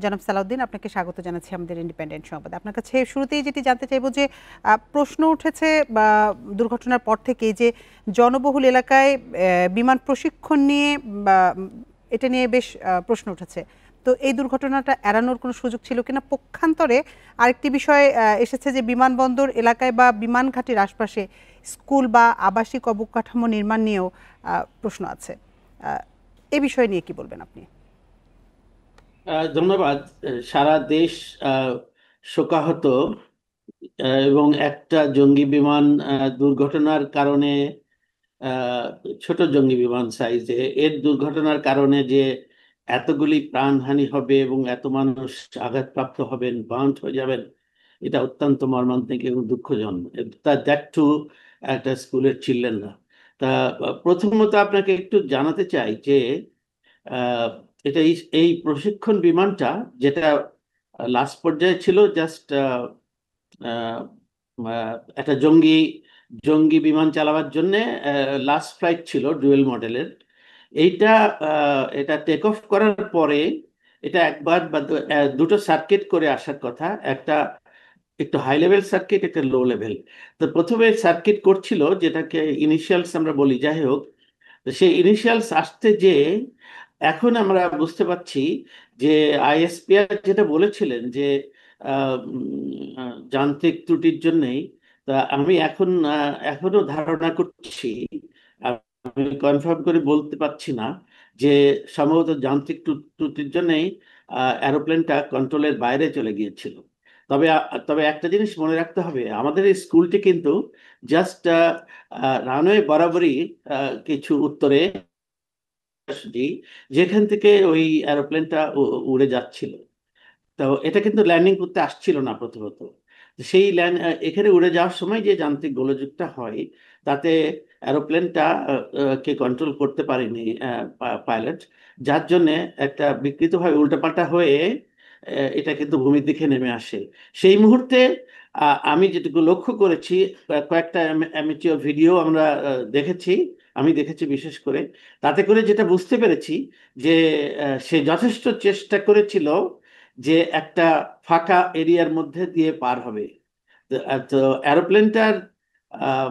জনাব সালাউদ্দিন, আপনাকে স্বাগত জানাচ্ছি আমাদের ইন্ডিপেন্ডেন্ট সংবাদে। আপনার কাছে শুরুতেই যেটি জানতে চাইবো যে প্রশ্ন উঠেছে বা দুর্ঘটনার পর থেকেই যে জনবহুল এলাকায় বিমান প্রশিক্ষণ নিয়ে বা এটা নিয়ে বেশ প্রশ্ন উঠেছে। তো এই দুর্ঘটনাটা এড়ানোর কোনো সুযোগ ছিল কিনা? পক্ষান্তরে আরেকটি বিষয় এসেছে যে বিমানবন্দর এলাকায় বা বিমান ঘাটির আশপাশে স্কুল বা আবাসিক অবকাঠামো নির্মাণ নিয়েও প্রশ্ন আছে। এ বিষয় নিয়ে কি বলবেন আপনি? ধন্যবাদ। সারা দেশ শোকাহত, এবং একটা জঙ্গি বিমান দুর্ঘটনার কারণে, আহ, ছোট জঙ্গি বিমান সাইজে এর দুর্ঘটনার কারণে যে এতগুলি প্রাণহানি হবে এবং এত মানুষ আঘাতপ্রাপ্ত হবেন, বাউন্ড হয়ে যাবেন, এটা অত্যন্ত মর্মান্তিক এবং দুঃখজনক। তা দ্যাট টু একটা স্কুলের চিলড্রেনরা। তা প্রথমত আপনাকে একটু জানাতে চাই যে আহ, এটা এই প্রশিক্ষণ বিমানটা যেটা লাস্ট পর্যায়ে ছিল জাস্ট একটা জঙ্গি জঙ্গি বিমান চালাবার জন্য লাস্ট ফ্লাইট ছিল ডুয়েল মডেলের। এইটা এটা টেক অফ করার পরে এটা একবার বা দুটো সার্কিট করে আসার কথা, একটা একটু হাই লেভেল সার্কিট, একটা লো লেভেল। তো প্রথমে সার্কিট করছিল, যেটাকে ইনিশিয়ালস আমরা বলি, যাই হোক। তো সেই ইনিশিয়ালস আসতে যে এখন আমরা বুঝতে পারছি যে আইএসপিআর যেটা বলেছিলেন যে যান্ত্রিক ত্রুটির জন্যই। তা আমি এখনো ধারণা করছি, আমি কনফার্ম করে বলতে পারছি না, যে সম্ভবত যান্ত্রিক ত্রুটির জন্যই এরোপ্লেনটা কন্ট্রোলের বাইরে চলে গিয়েছিল। তবে তবে একটা জিনিস মনে রাখতে হবে, আমাদের এই স্কুলটি কিন্তু জাস্ট রানওয়ে বরাবরই কিছু উত্তরে, জি, যেখান থেকে ওই এরোপ্লেনটা উড়ে যাচ্ছিল। তো এটা কিন্তু ল্যান্ডিং করতে আসছিল না প্রথমত। তো সেই এখানে উড়ে যাওয়ার সময় যে যান্ত্রিক গোলযোগটা হয়, তাতে এরোপ্লেনটা কে কন্ট্রোল করতে পারেনি পাইলট, যার জন্য একটা বিকৃতভাবে উল্টাপাল্টা হয়ে এটা কিন্তু ভূমির দিকে নেমে আসে। সেই মুহূর্তে আমি যেটুকু লক্ষ্য করেছি, কয়েকটা অ্যামেচিওর ভিডিও আমরা দেখেছি, আমি দেখেছি বিশেষ করে। তাতে করে যেটা বুঝতে পেরেছি যে সে যথেষ্ট চেষ্টা করেছিল যে একটা ফাঁকা এরিয়ার মধ্যে দিয়ে পার হবে। তো এরোপ্লেনটার আহ,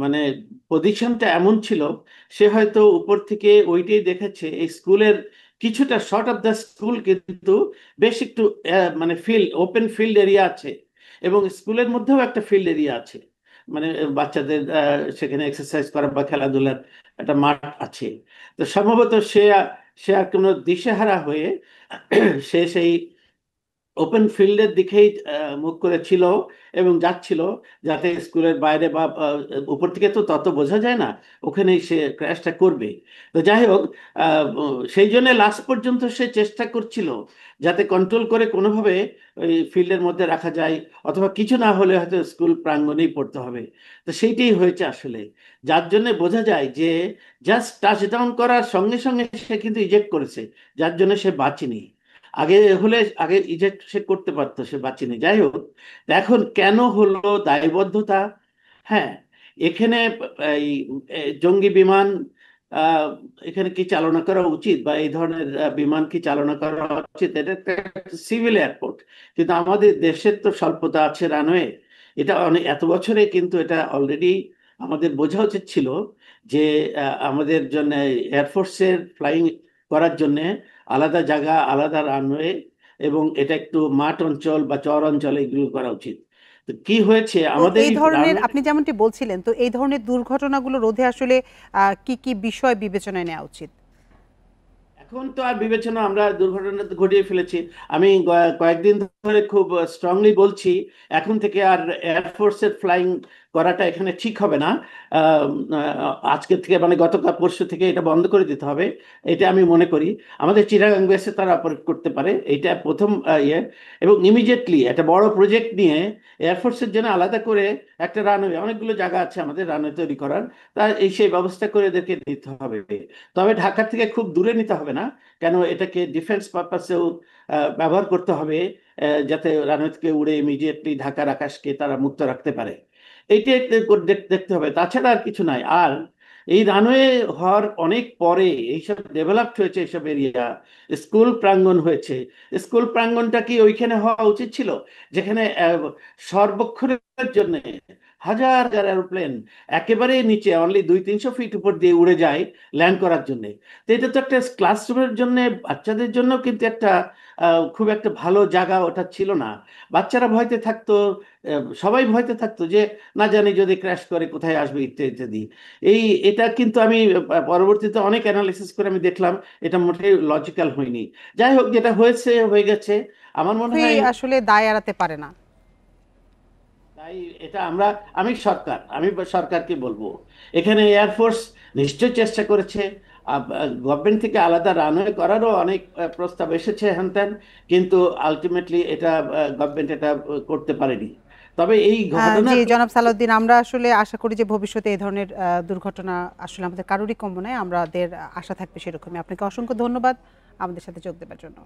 মানে পজিশনটা এমন ছিল, সে হয়তো উপর থেকে ওইটাই দেখেছে এই স্কুলের কিছুটা শর্ট অফ দ্য স্কুল, কিন্তু বেশ একটু মানে ফিল্ড, ওপেন ফিল্ড এরিয়া আছে, এবং স্কুলের মধ্যেও একটা ফিল্ড এরিয়া আছে, মানে বাচ্চাদের সেখানে এক্সারসাইজ করা বা খেলাধুলার একটা মাঠ আছে। তো সম্ভবত সে আর কোনো দিশেহারা হয়ে সে সেই ওপেন ফিল্ডের দিকেই মুখ করেছিল এবং যাচ্ছিল, যাতে স্কুলের বাইরে বা উপর থেকে তো তত বোঝা যায় না, ওখানেই সে ক্র্যাশটা করবে। তো যাই হোক, সেই জন্য লাস্ট পর্যন্ত সে চেষ্টা করছিল যাতে কন্ট্রোল করে কোনোভাবে ওই ফিল্ডের মধ্যে রাখা যায়, অথবা কিছু না হলে হয়তো স্কুল প্রাঙ্গণেই পড়তে হবে। তো সেইটাই হয়েছে আসলে, যার জন্য বোঝা যায় যে জাস্ট টাচ ডাউন করার সঙ্গে সঙ্গে সে কিন্তু ইজেক্ট করেছে, যার জন্য সে বাঁচেনি। আগে হলে আগে ইজেক্ট সে করতে পারতো, সে বাঁচেনি। যাই হোক, এখন কেন হলো দায়বদ্ধতা? হ্যাঁ, এখানে এই জঙ্গি বিমান আহ, এখানে কি চালনা করা উচিত, বা এই ধরনের বিমান কি চালনা করা উচিত? এটা একটা সিভিল এয়ারপোর্ট, কিন্তু আমাদের দেশের তো স্বল্পতা আছে রানওয়ে। এটা অনেক এত বছরে কিন্তু এটা অলরেডি আমাদের বোঝা উচিত ছিল যে আমাদের জন্য এয়ারফোর্সের ফ্লাইং করার জন্য আলাদা জায়গা, আলাদা রানওয়ে, এবং এটা একটু মাঠ অঞ্চল বা চর অঞ্চলে এগুলো করা উচিত। তো কি হয়েছে তো আমাদের এই এই ধরনের, রানওয়ে। আপনি যেমনটি বলছিলেন, তো এই ধরনের দুর্ঘটনাগুলো রোধে আসলে কি কি বিষয় বিবেচনায় নেওয়া উচিত? এখন তো আর বিবেচনা, আমরা দুর্ঘটনা তো ঘটিয়ে ফেলেছি। আমি কয়েকদিন ধরে খুব স্ট্রংলি বলছি, এখন থেকে আর এয়ারফোর্সের ফ্লাইং করাটা এখানে ঠিক হবে না। আজকে থেকে, মানে গতকাল পরশু থেকে এটা বন্ধ করে দিতে হবে। এটা আমি মনে করি আমাদের চিটাগাং বেসে তারা অপারেট করতে পারে, এটা প্রথম ইয়ে। এবং ইমিডিয়েটলি একটা বড় প্রজেক্ট নিয়ে এয়ারফোর্সের জন্য আলাদা করে একটা রানওয়ে, অনেকগুলো জায়গা আছে আমাদের রানওয়ে তৈরি করার, তা সেই ব্যবস্থা করে এদেরকে নিতে হবে। তবে ঢাকা থেকে খুব দূরে নিতে হবে না, কেন এটাকে ডিফেন্স পারপাসেও ব্যবহার করতে হবে, যাতে রানওয়ে থেকে উড়ে ইমিডিয়েটলি ঢাকার আকাশকে তারা মুক্ত রাখতে পারে। এইটাই দেখতে হবে, তাছাড়া আর কিছু নাই। আর এই রানওয়ে হওয়ার অনেক পরে এইসব ডেভেলপড হয়েছে, এইসব এরিয়া, স্কুল প্রাঙ্গণ হয়েছে। স্কুল প্রাঙ্গণটা কি ওইখানে হওয়া উচিত ছিল, যেখানে সর্বক্ষণের জন্য হাজার হাজার এরোপ্লেন একেবারে নিচে অনলি 200-300 ফিট উপর দিয়ে উড়ে যায় ল্যান্ড করার জন্য? তো এটা তো একটা ক্লাসরুমের জন্য, বাচ্চাদের জন্য কিন্তু একটা খুব একটা ভালো জায়গা ওটা ছিল না। বাচ্চারা ভয়তে থাকতো, সবাই ভয়তে থাকতো যে না জানি যদি ক্র্যাশ করে কোথায় আসবে ইত্যাদি ইত্যাদি। এটা কিন্তু আমি পরবর্তীতে অনেক অ্যানালিসিস করে আমি দেখলাম এটা মোটেই লজিক্যাল হয়নি। যাই হোক, যেটা হয়েছে হয়ে গেছে। আমার মনে হয় আসলে দায় এড়াতে পারে না। তাই এটা আমি সরকারকে বলবো, এখানে এয়ারফোর্স নিশ্চয় চেষ্টা করেছে, গভর্নমেন্ট থেকে আলাদা রানওয়ে করারও অনেক প্রস্তাব এসেছে হ্যান, কিন্তু আলটিমেটলি এটা গভর্নমেন্ট এটা করতে পারেনি। তবে এই জি ঘটনার জনাব সালাউদ্দিন, আমরা আসলে আশা করি যে ভবিষ্যতে এই ধরনের দুর্ঘটনা আসলে আমাদের কারোরই কম নয়, আমাদের আশা থাকবে সেরকমই। আপনাকে অসংখ্য ধন্যবাদ আমাদের সাথে যোগ দেওয়ার জন্য।